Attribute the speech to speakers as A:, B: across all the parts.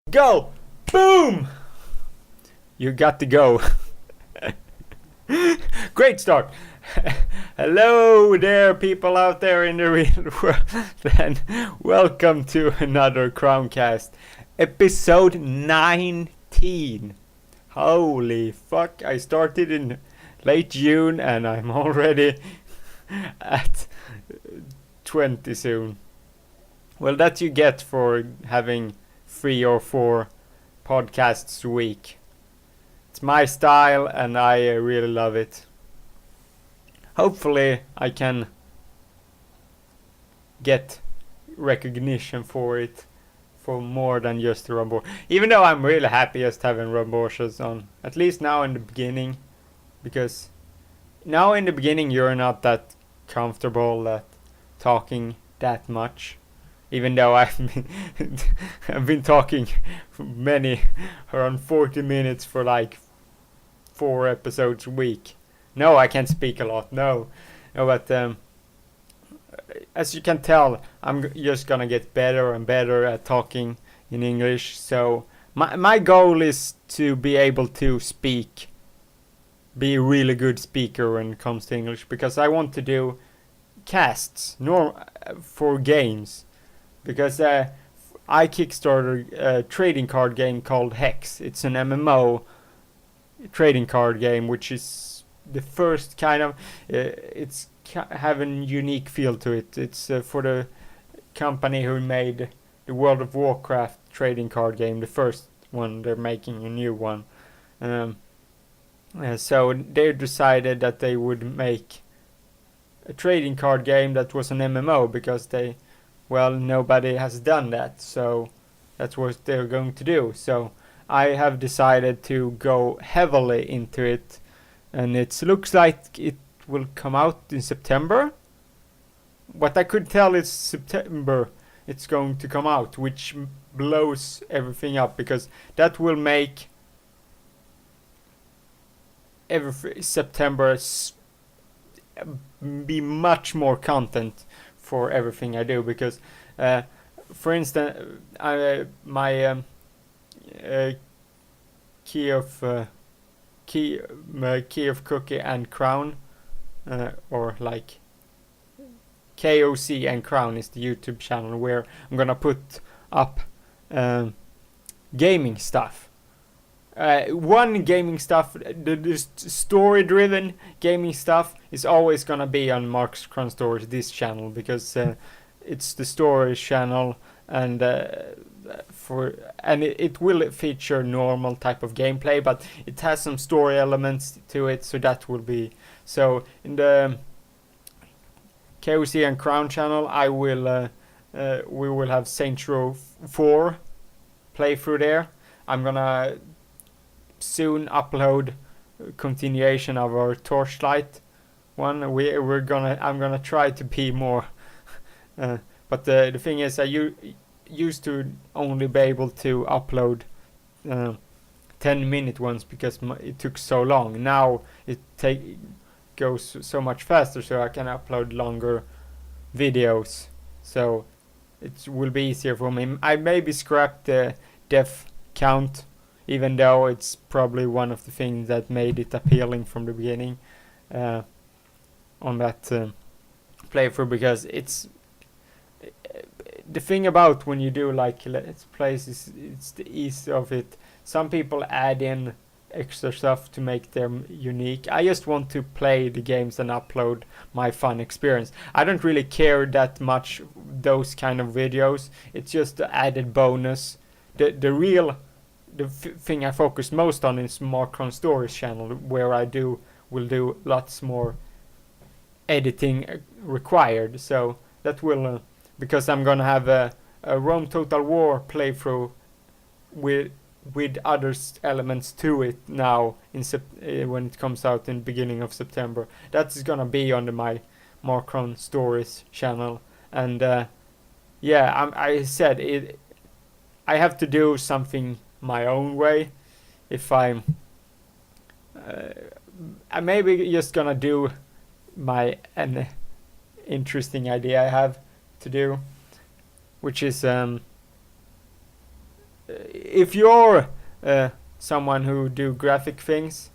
A: Go! Boom! You got to go. Great start. Hello there, people out there in the real world. And welcome to another Crowncast. Episode 19. Holy fuck, I started in late June and I'm already at 20 soon. Well, that you get for having 3 or 4 podcasts a week. It's my style and I really love it. Hopefully I can get recognition for it for more than just Ron. Even though I'm really happy just having Ron on, at least now in the beginning, because now in the beginning you're not that comfortable at talking that much. Even though I've been talking many, around 40 minutes for like 4 episodes a week. No, I can't speak a lot. No, but as you can tell, I'm just gonna get better and better at talking in English. So my goal is to be able to be a really good speaker when it comes to English, because I want to do casts for games. Because I kickstarted a trading card game called Hex. It's an MMO trading card game, which is the first kind of. It's have a unique feel to it. It's for the company who made the World of Warcraft trading card game, the first one. They're making a new one. So they decided that they would make a trading card game that was an MMO, because nobody has done that, so that's what they're going to do. So I have decided to go heavily into it, and it looks like it will come out in September. What I could tell is September it's going to come out, which blows everything up, because that will make September be much more content for everything I do, because for instance my key of Cookie and Crown, or like KOC and Crown is the YouTube channel where I'm gonna put up gaming stuff. One gaming stuff, the story-driven gaming stuff is always gonna be on Mark's Crown Stories, this channel, because it's the stories channel, and it will feature normal type of gameplay, but it has some story elements to it, so that will be. So in the KOC and Crown channel, we will have Saints Row 4 playthrough there. I'm gonna soon upload continuation of our Torchlight one. I'm gonna try to be more but the thing is, I used to only be able to upload 10-minute ones because it took so long. Now it goes so much faster, so I can upload longer videos, so it will be easier for me. I maybe scrap the death count, even though it's probably one of the things that made it appealing from the beginning on that playthrough, because it's the thing about when you do like let's plays is it's the ease of it. Some people add in extra stuff to make them unique. I just want to play the games and upload my fun experience. I don't really care that much those kind of videos. It's just the added bonus. The thing I focus most on is Mark Crown Stories channel, where will do lots more editing required. So that will because I'm gonna have a Rome Total War playthrough with other elements to it now when it comes out in the beginning of September. That's gonna be on my Mark Crown Stories channel, and I said it. I have to do something my own way. If I'm maybe just gonna do an interesting idea I have to do, which is if you're someone who do graphic things,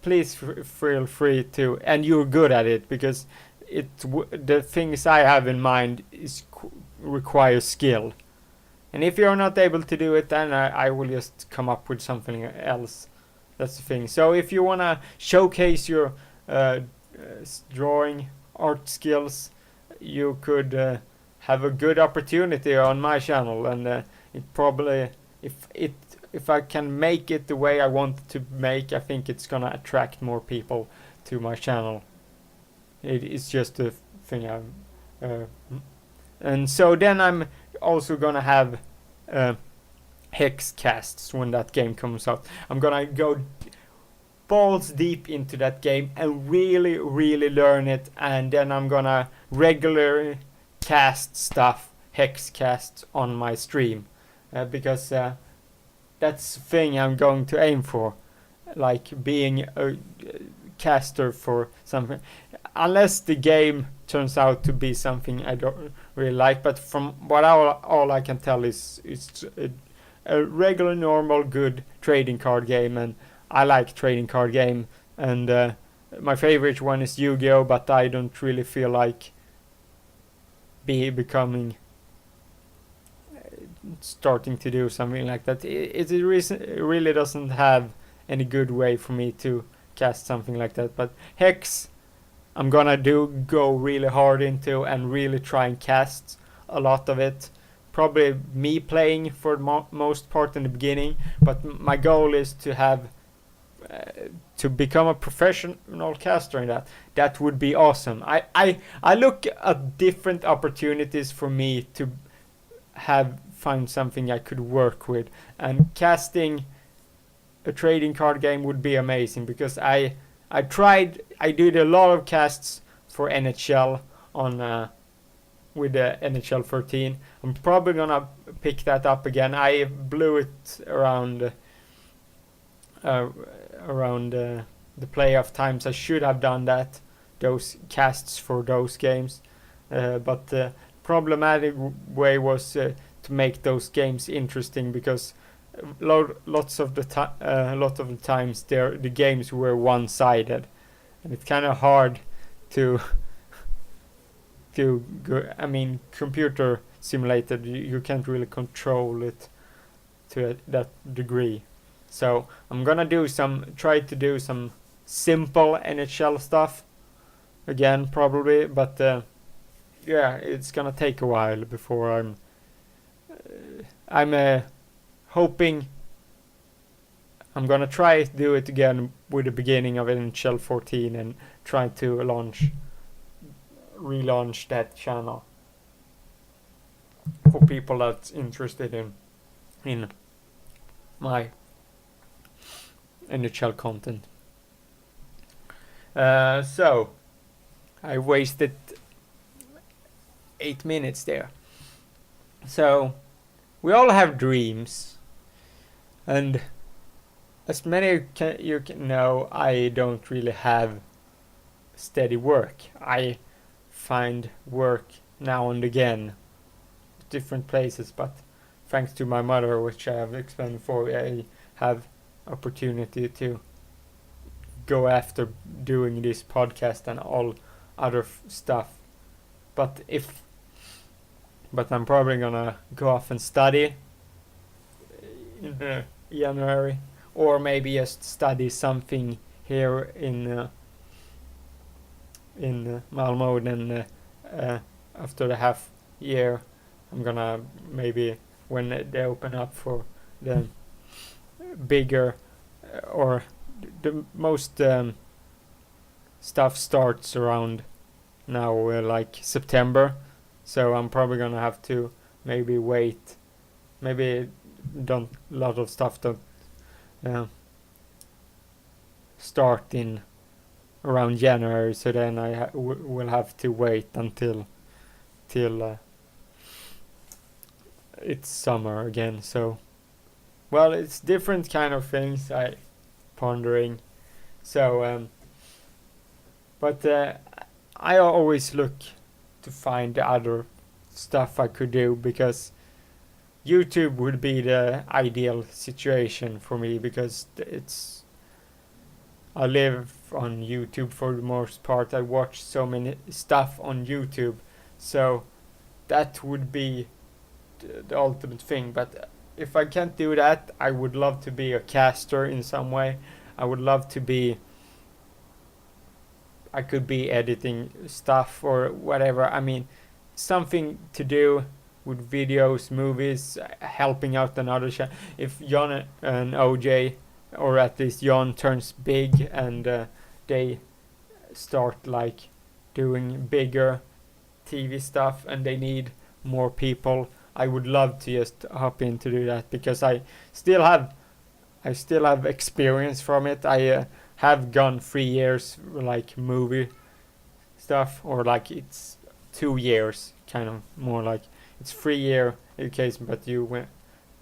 A: please feel free to, and you're good at it, because the things I have in mind require skill. And if you're not able to do it, then I will just come up with something else. That's the thing. So if you wanna showcase your drawing art skills, you could have a good opportunity on my channel, and it probably, if I can make it the way I want it to make, I think it's gonna attract more people to my channel. It's just a thing and so then I'm also gonna have hex casts when that game comes out. I'm gonna go balls deep into that game and really learn it, and then I'm gonna regularly cast stuff, hex casts, on my stream, because that's the thing I'm going to aim for, like being a caster for something, unless the game turns out to be something I don't really like. But from what all I can tell is it's a regular, normal, good trading card game, and I like trading card game, and my favorite one is Yu-Gi-Oh, but I don't really feel like becoming starting to do something like that. It really doesn't have any good way for me to cast something like that. But Hex, I'm gonna go really hard into and really try and cast a lot of it. Probably me playing for the most part in the beginning, but my goal is to have to become a professional caster in that. That would be awesome. I look at different opportunities for me to find something I could work with, and casting a trading card game would be amazing, because I did a lot of casts for NHL on with the NHL 13. I'm probably gonna pick that up again. I blew it around the playoff times. I should have done those casts for those games, but the problematic way was to make those games interesting, because lots of the times the games were one-sided, and it's kind of hard to go. I mean, computer simulated, you can't really control it to that degree. So I'm gonna try to do some simple NHL stuff again, probably, but yeah, it's gonna take a while before I'm hoping I'm gonna try to do it again with the beginning of NHL 14 and try to relaunch that channel for people that's interested in my NHL content. So I wasted 8 minutes there. So we all have dreams, and as many you can know, I don't really have steady work. I find work now and again, different places, but thanks to my mother, which I have explained before, I have opportunity to go after doing this podcast and all other stuff. But I'm probably gonna go off and study in January, or maybe just study something here in Malmö. Then after the half year, I'm gonna maybe, when they open up for the bigger or the most stuff starts around now, like September. So I'm probably gonna have to maybe wait. Maybe a lot of stuff don't start in around January. So then I will have to wait until it's summer again. So, well, it's different kind of things I pondering. So, but I always look to find other stuff I could do, because YouTube would be the ideal situation for me because I live on YouTube for the most part. I watch so many stuff on YouTube, so that would be the ultimate thing. But if I can't do that, I would love to be a caster in some way. I would love to be. I could be editing stuff or whatever. I mean, something to do with videos, movies, helping out another channel. If John and OJ, or at least John, turns big and they start like doing bigger TV stuff and they need more people, I would love to just hop in to do that because I still have experience from it. I have gone 3 years like movie stuff, or like it's 2 years, kind of more like it's 3 year education, but you went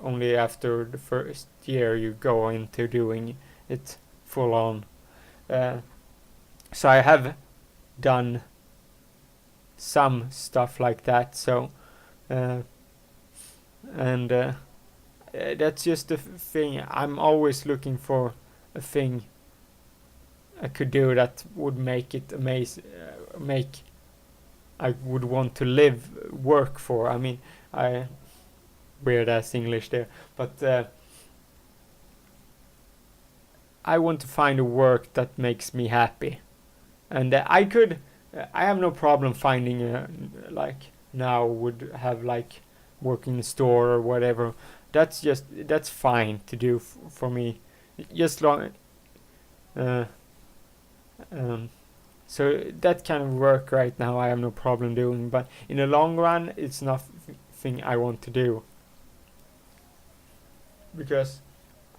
A: only after the first year you go into doing it full on. So I have done some stuff like that. So that's just the thing. I'm always looking for a thing I could do that would make it amazing, make I would want to work for. I mean, weird ass English there, but I want to find a work that makes me happy, and I have no problem finding like now would have like working in a store or whatever. That's fine to do for me, just long. So that kind of work right now I have no problem doing, but in the long run it's nothing I want to do because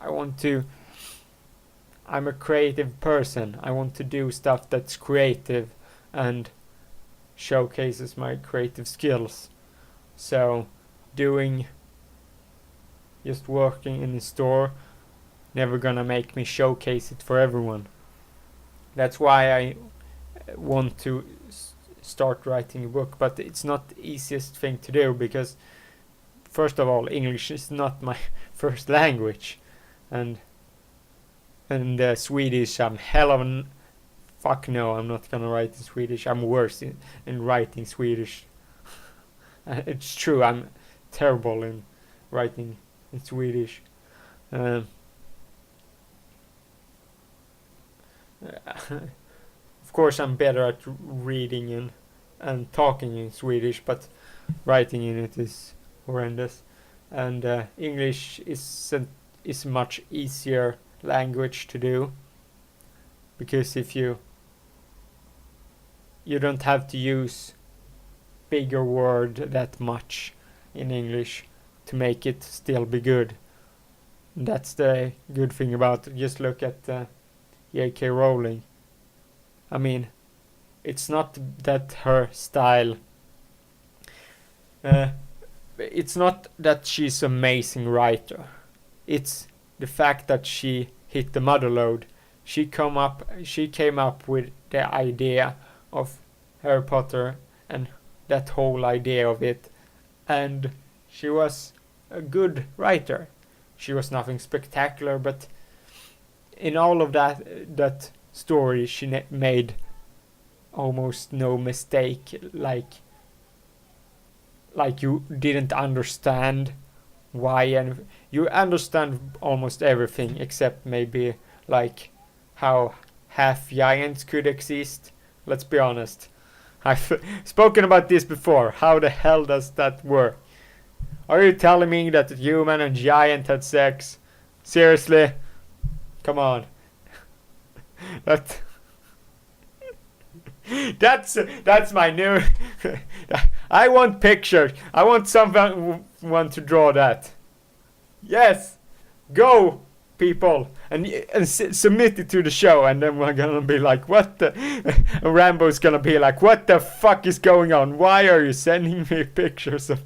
A: I'm a creative person. I want to do stuff that's creative and showcases my creative skills. So just working in a store never gonna make me showcase it for everyone. That's why I want to start writing a book, but it's not the easiest thing to do because first of all, English is not my first language, and Swedish I'm hell of an fuck no, I'm not gonna write in Swedish. I'm worse in writing Swedish. It's true, I'm terrible in writing in Swedish. Of course I'm better at reading and talking in Swedish, but writing in it is horrendous. And English is a much easier language to do because if you don't have to use bigger word that much in English to make it still be good. That's the good thing about it. Just look at J.K. Rowling. I mean, it's not that her style. It's not that she's an amazing writer. It's the fact that she hit the mother lode. She came up with the idea of Harry Potter and that whole idea of it, and she was a good writer. She was nothing spectacular, but in all of that story she made almost no mistake, like you didn't understand why, and you understand almost everything except maybe like how half giants could exist. Let's be honest, I've spoken about this before. How the hell does that work? Are you telling me that a human and giant had sex? Seriously? Come on. That's my new. I want pictures. I want someone to draw that. Yes, go, people, and submit it to the show, and then we're gonna be like, what the? And Rambo's gonna be like, what the fuck is going on? Why are you sending me pictures of?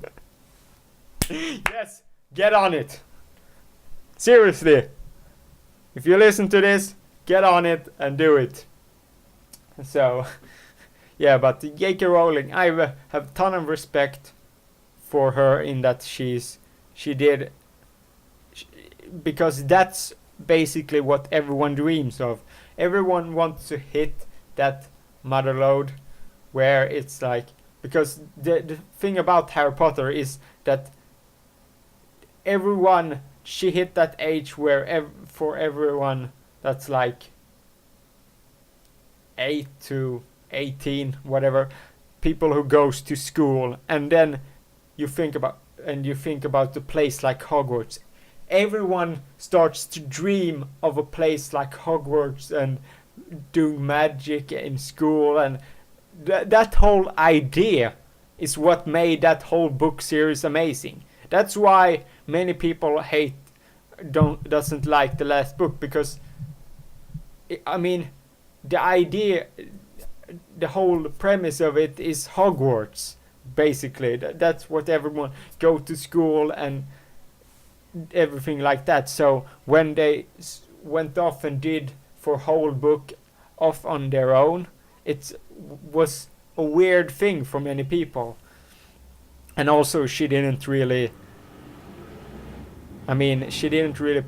A: Yes, get on it. Seriously, if you listen to this, get on it and do it. So, yeah, but J.K. Rowling, I have a ton of respect for her in that she's she did, because that's basically what everyone dreams of. Everyone wants to hit that mother lode where it's like, because the thing about Harry Potter is that everyone, she hit that age where for everyone that's like 8 to 18, whatever, people who goes to school, and then you think about the place like Hogwarts. Everyone starts to dream of a place like Hogwarts and doing magic in school, and that whole idea is what made that whole book series amazing. That's why many people doesn't like the last book, because I mean, the idea, the whole premise of it is Hogwarts, basically. That's what everyone go to school and everything like that. So when they went off and did for whole book off on their own, it was a weird thing for many people. And also she didn't really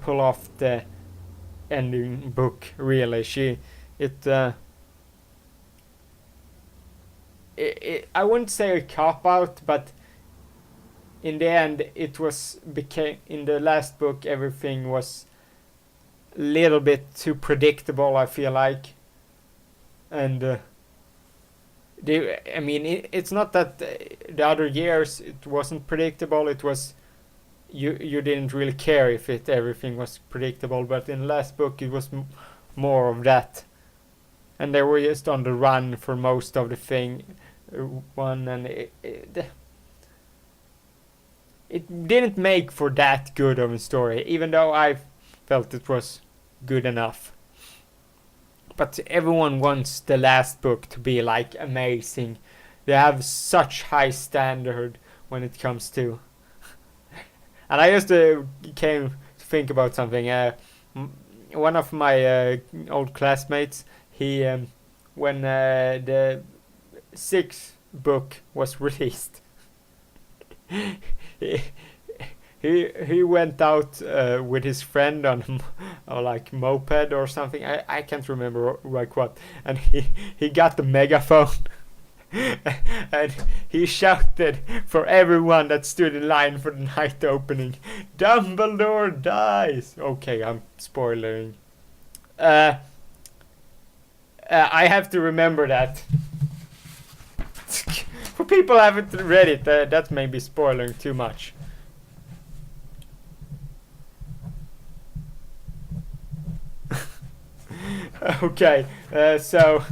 A: pull off the ending book, really. I wouldn't say a cop out, but in the end in the last book everything was a little bit too predictable, I feel like. And it's not that the other years it wasn't predictable. It was you didn't really care if everything was predictable, but in the last book it was more of that, and they were just on the run for most of the one, and it didn't make for that good of a story, even though I felt it was good enough. But everyone wants the last book to be like amazing. They have such high standard when it comes to. And I just came to think about something. One of my old classmates, he when the sixth book was released, he went out with his friend on like moped or something. I can't remember like what, and he got the megaphone. And he shouted for everyone that stood in line for the night opening, "Dumbledore dies!" Okay, I'm spoiling. I have to remember that. For people who haven't read it, that may be spoiling too much. Okay, so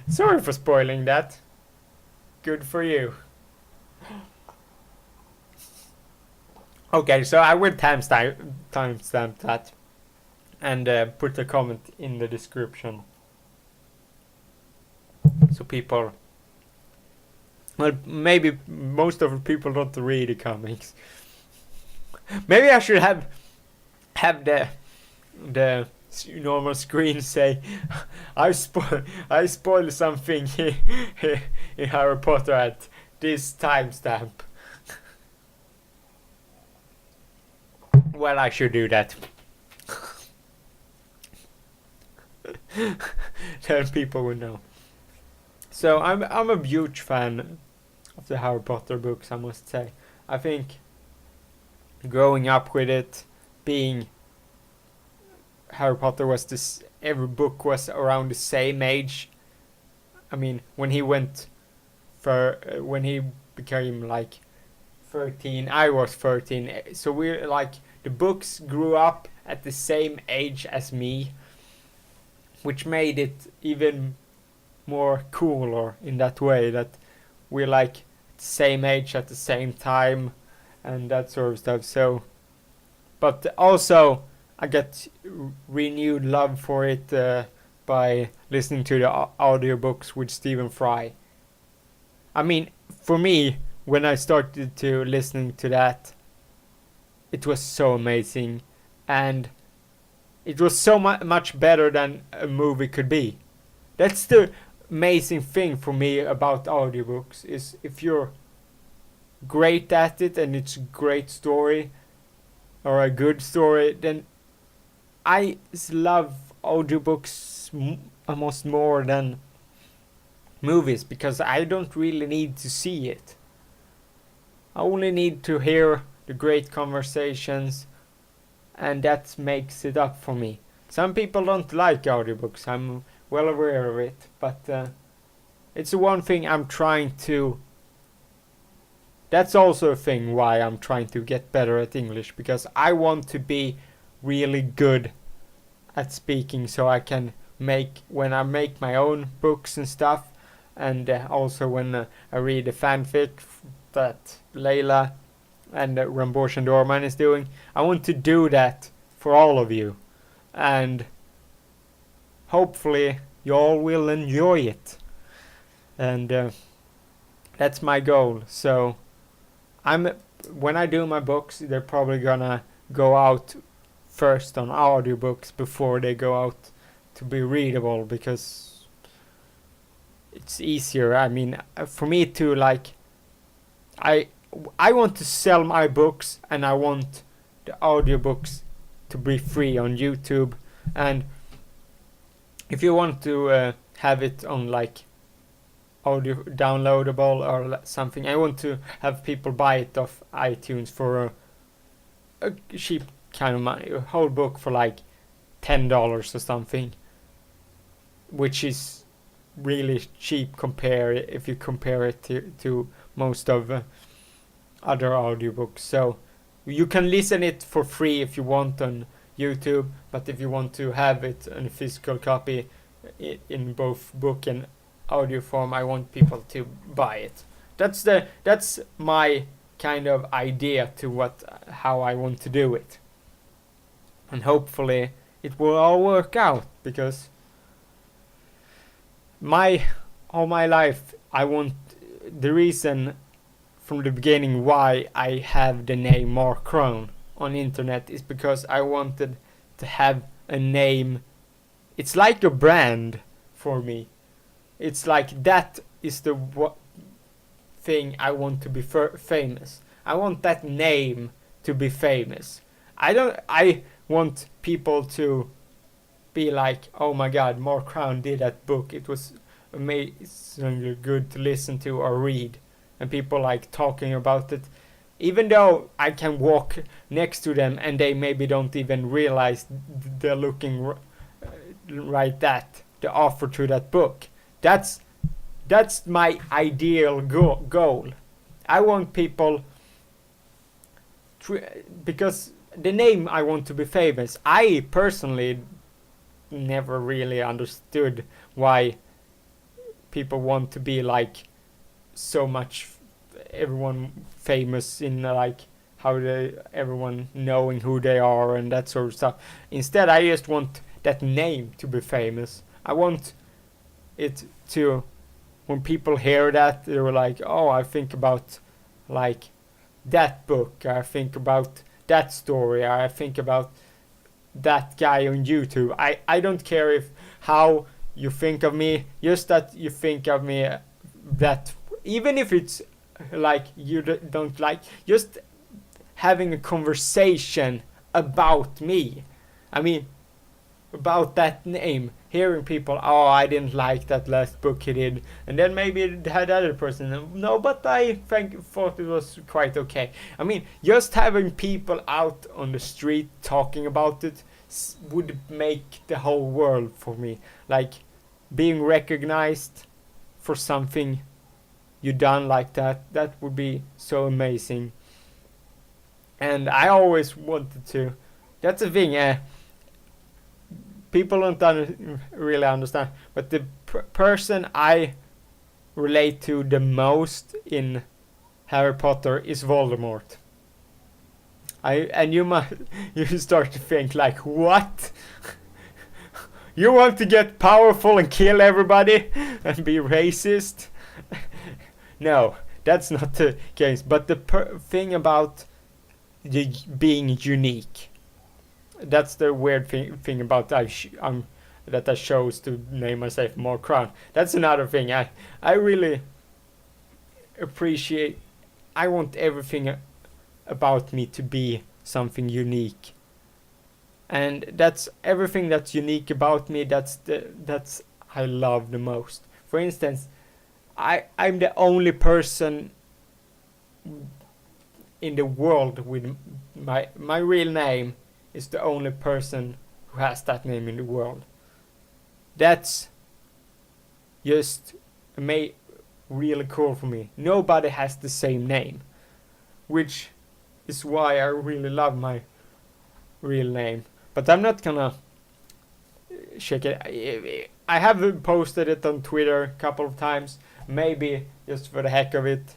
A: sorry for spoiling that. Good for you. Okay, so I will timestamp that and put a comment in the description, so people, well, maybe most of the people don't read the comics. Maybe I should have the normal screen say, I spoiled something in Harry Potter at this timestamp. Well, I should do that. Then people will know. So I'm a huge fan of the Harry Potter books, I must say. I think growing up with it, being Harry Potter was every book was around the same age. I mean, when he became like 13, I was 13. So we're like, the books grew up at the same age as me, which made it even more cooler in that way, that we're like the same age at the same time and that sort of stuff. So, but also I get renewed love for it by listening to the audiobooks with Stephen Fry. I mean, for me, when I started to listening to that, it was so amazing, and it was so much better than a movie could be. That's the amazing thing for me about audiobooks, is if you're great at it and it's a great story or a good story, then I love audiobooks almost more than movies, because I don't really need to see it. I only need to hear the great conversations, and that makes it up for me. Some people don't like audiobooks, I'm well aware of it, but it's the one thing I'm trying to. That's also a thing why I'm trying to get better at English, because I want to be really good at speaking, so I can when I make my own books and stuff, and also when I read a fanfic that Layla and Rambosh Dorman is doing. I want to do that for all of you, and hopefully you all will enjoy it, and that's my goal. So when I do my books, they're probably gonna go out first on audiobooks before they go out to be readable, because it's easier. I mean, for me to like, I want to sell my books, and I want the audiobooks to be free on YouTube. And if you want to have it on like audio downloadable or something, I want to have people buy it off iTunes for a cheap kind of money, a whole book for like $10 or something, which is really cheap if you compare it to most of other audiobooks. So you can listen it for free if you want on YouTube, but if you want to have it in a physical copy in both book and audio form, I want people to buy it. That's my kind of idea to how I want to do it, and hopefully it will all work out, because all my life the reason from the beginning why I have the name Mark Crone on internet is because I wanted to have a name. It's like a brand for me. It's like that is the thing I want to be famous. I want that name to be famous. I want people to be like, oh my god, Mark Crone did that book. It was amazingly good to listen to or read. And people like talking about it. Even though I can walk next to them and they maybe don't even realize they're looking right at the offer to that book. That's my ideal goal. I want people because the name I want to be famous. I personally never really understood why people want to be like so much everyone famous in like how everyone knowing who they are and that sort of stuff. Instead, I just want that name to be famous. I want it to, when people hear that, they're like, oh, I think about like that book, I think about that story, I think about that guy on YouTube. I don't care how you think of me, just that you think of me, that even if it's like you don't like, just having a conversation about me. I mean, about that name, hearing people, oh, I didn't like that last book he did, and then maybe that other person, no, but I thought it was quite okay. I mean, just having people out on the street talking about it would make the whole world for me. Like, being recognized for something you done like that would be so amazing. And I always wanted to, that's the thing, people don't really understand, but the person I relate to the most in Harry Potter is Voldemort. You start to think like, what? You want to get powerful and kill everybody and be racist? No, that's not the case. But the thing about being unique, that's the weird thing about that I chose to name myself Mark Crone. That's another thing I really appreciate I want everything about me to be something unique, and that's everything that's unique about me. That's I love the most. For instance, I'm the only person in the world with my real name is the only person who has that name in the world. That's just really cool for me. Nobody has the same name, which is why I really love my real name. But I'm not gonna check it. I have posted it on Twitter a couple of times. Maybe just for the heck of it,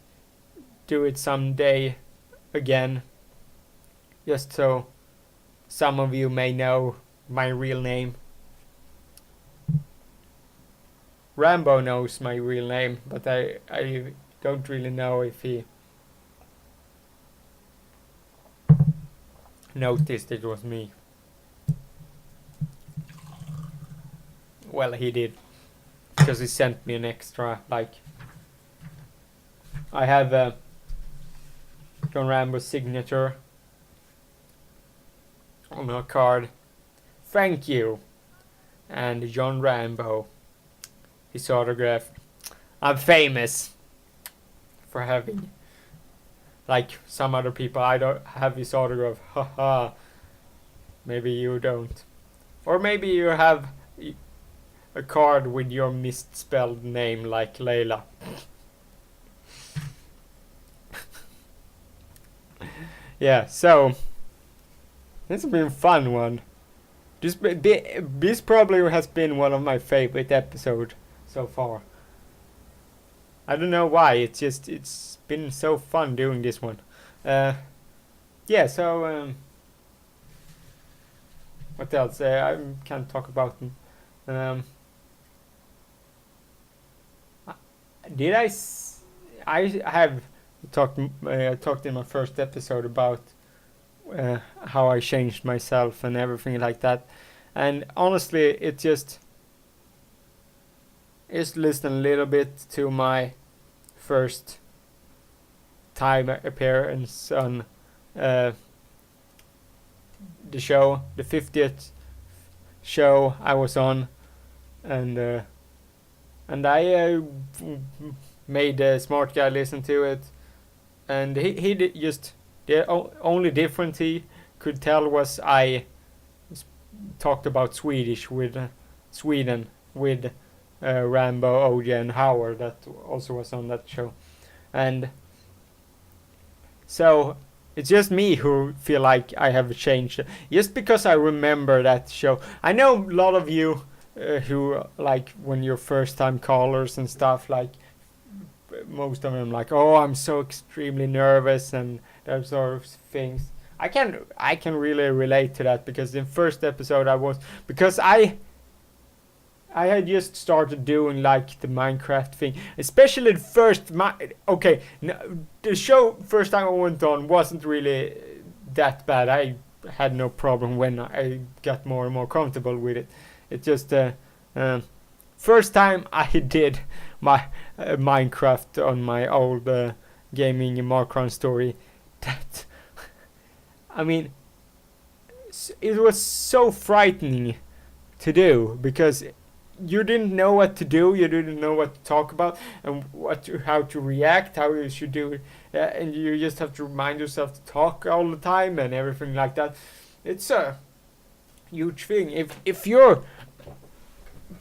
A: do it someday again, just so some of you may know my real name. Rambo knows my real name, but I don't really know if he noticed it was me. Well, he did, because he sent me an extra, like, I have John Rambo's signature on a card. Thank you. And John Rambo, his autograph. I'm famous for having, like some other people, I don't have his autograph. Haha. Maybe you don't. Or maybe you have a card with your misspelled name, like Layla. Yeah, so it's been a fun one. This probably has been one of my favorite episodes so far. I don't know why. It's been so fun doing this one. Yeah. So what else? I can't talk about them. Did I have talked in my first episode about how I changed myself and everything like that, and honestly, it just listen a little bit to my first time appearance on the show, the 50th show I was on, and I made a smart guy listen to it, and he did just the only difference he could tell was I talked about Swedish with Sweden with Rambo, OJ, and Howard that also was on that show, and so it's just me who feel like I have changed just because I remember that show. I know a lot of you who, like, when you're first time callers and stuff, like most of them like, oh, I'm so extremely nervous and that sort of things. I can really relate to that, because in first episode I had just started doing like the Minecraft thing, especially the first the show first time I went on wasn't really that bad. I had no problem when I got more and more comfortable with it. It just first time I did my Minecraft on my old gaming Markron story, that I mean, it was so frightening to do, because you didn't know what to do, you didn't know what to talk about, and how to react, how you should do it, and you just have to remind yourself to talk all the time and everything like that. It's a huge thing. If you're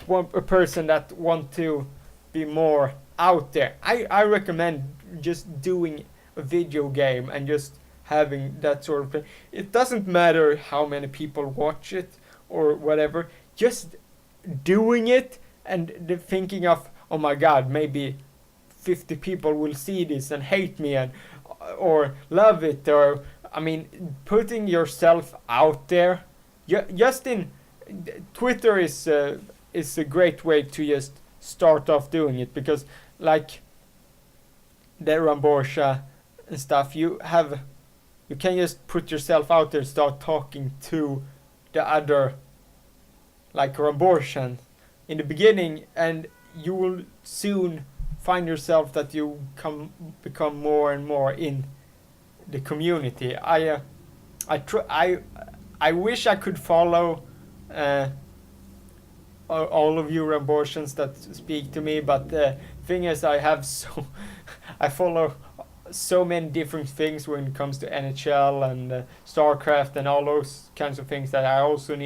A: a person that want to be more out there, I recommend just doing a video game and just having that sort of thing. It doesn't matter how many people watch it or whatever, just doing it and the thinking of, oh my god, maybe 50 people will see this and hate me and or love it, or I mean, putting yourself out there. Just in Twitter is a great way to just start off doing it, because like the Ramborsha and stuff, you can just put yourself out there and start talking to the other, like Ramborshan in the beginning, and you will soon find yourself that you become more and more in the community. I wish I could follow all of you Rambortians that speak to me, but the thing is, I follow so many different things when it comes to NHL and StarCraft and all those kinds of things that I also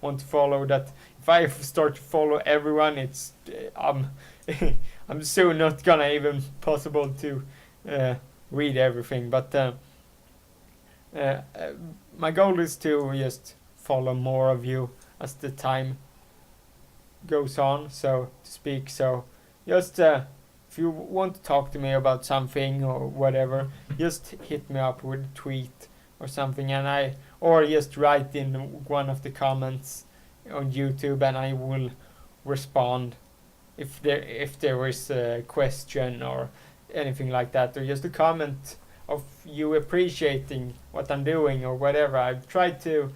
A: want to follow. That if I start to follow everyone, it's I'm soon not gonna even possible to read everything. But my goal is to just follow more of you as the time goes on, so to speak. So just if you want to talk to me about something or whatever, just hit me up with a tweet or something, or just write in one of the comments on YouTube, and I will respond if there is a question or anything like that, or just a comment of you appreciating what I'm doing or whatever. I've tried to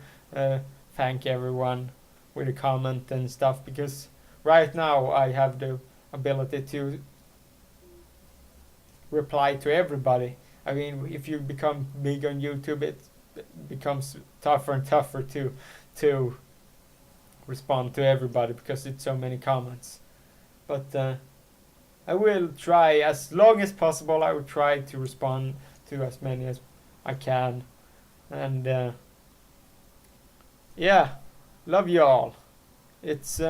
A: thank everyone with a comment and stuff, because right now I have the ability to reply to everybody. I mean, if you become big on YouTube, it becomes tougher and tougher to respond to everybody because it's so many comments. But I will try as long as possible. I will try to respond to as many as I can, and yeah, love you all. It's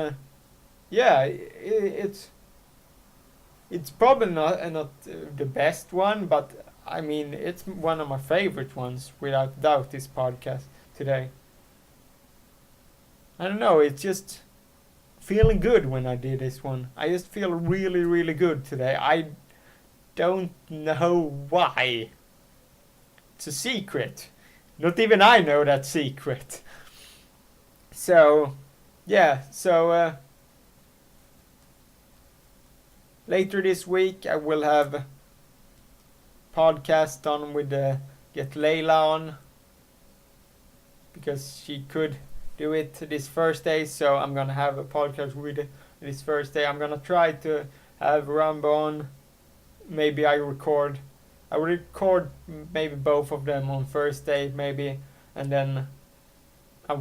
A: it's probably not the best one, but I mean, it's one of my favorite ones without doubt, this podcast today. I don't know, it's just feeling good when I did this one. I just feel really, really good today. I don't know why. It's a secret. Not even I know that secret. So, yeah, so later this week I will have a podcast on with get Layla on, because she could do it this Thursday, so I'm gonna have a podcast with this Thursday. I'm gonna try to have Rambo on. Maybe I will record maybe both of them on Thursday, maybe, and then I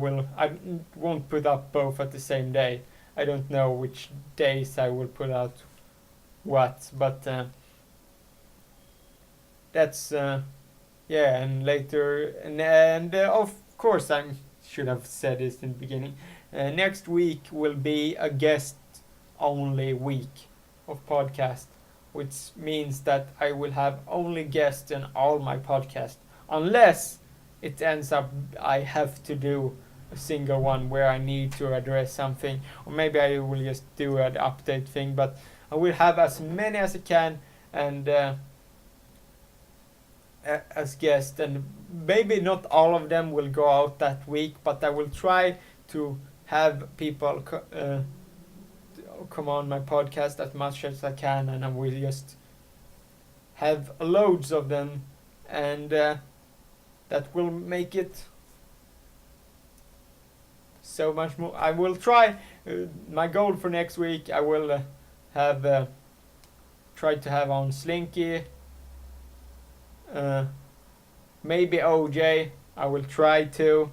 A: won't put up both at the same day. I don't know which days I will put out what, but that's yeah. And later, and of course, I should have said this in the beginning. Next week will be a guest only week of podcast, which means that I will have only guests in all my podcasts, unless it ends up I have to do a single one where I need to address something, or maybe I will just do an update thing. But I will have as many as I can, and as guests, and maybe not all of them will go out that week, but I will try to have people come on my podcast as much as I can, and I will just have loads of them, and that will make it so much more. I will try. My goal for next week, I will have try to have on Slinky, maybe OJ. I will try to.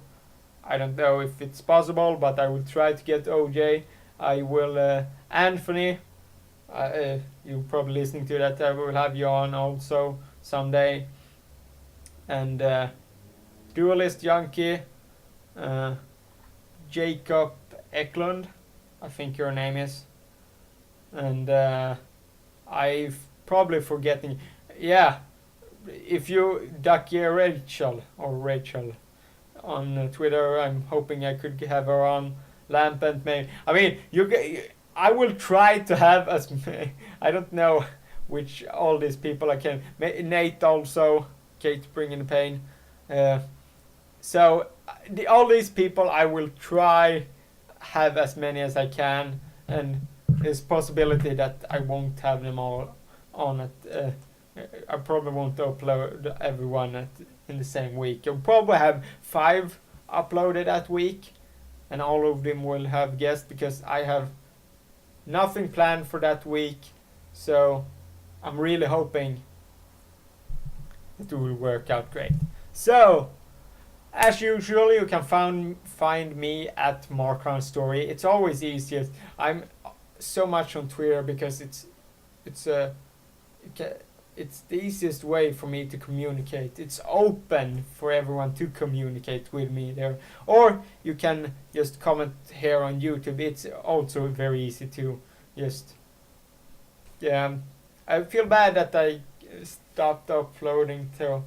A: I don't know if it's possible, but I will try to get OJ. I will Anthony. You're probably listening to that. I will have you on also someday. And Dualist Yankee, Jacob Eklund, I think your name is. And I'm probably forgetting. Yeah, if you Ducky Rachel on Twitter, I'm hoping I could have her on. Lampent, maybe. I mean, I will try to have as many. I don't know which all these people I can. Nate also, Kate bringing the pain. So all these people I will try have as many as I can, and there's possibility that I won't have them all on it. I probably won't upload everyone in the same week. I'll probably have 5 uploaded that week, and all of them will have guests, because I have nothing planned for that week. So I'm really hoping it will work out great. So as usual, you can find me at Markron Story. It's always easiest. I'm so much on Twitter because it's a it's the easiest way for me to communicate. It's open for everyone to communicate with me there. Or you can just comment here on YouTube. It's also very easy to just, yeah. I feel bad that I stopped uploading to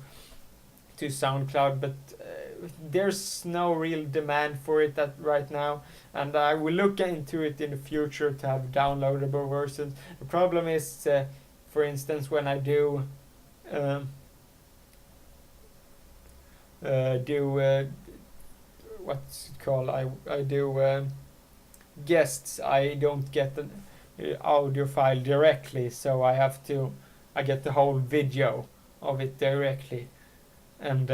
A: SoundCloud, but there's no real demand for it right now, and I will look into it in the future to have downloadable versions. The problem is, for instance, when I do what's it called? I do guests. I don't get an audio file directly, so I get the whole video of it directly, and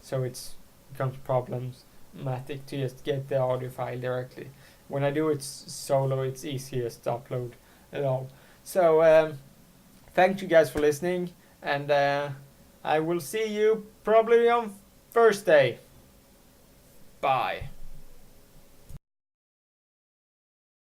A: so it's becomes problematic to just get the audio file directly. When I do it solo, it's easiest to upload it all. So thank you guys for listening, and I will see you probably on Thursday. Bye.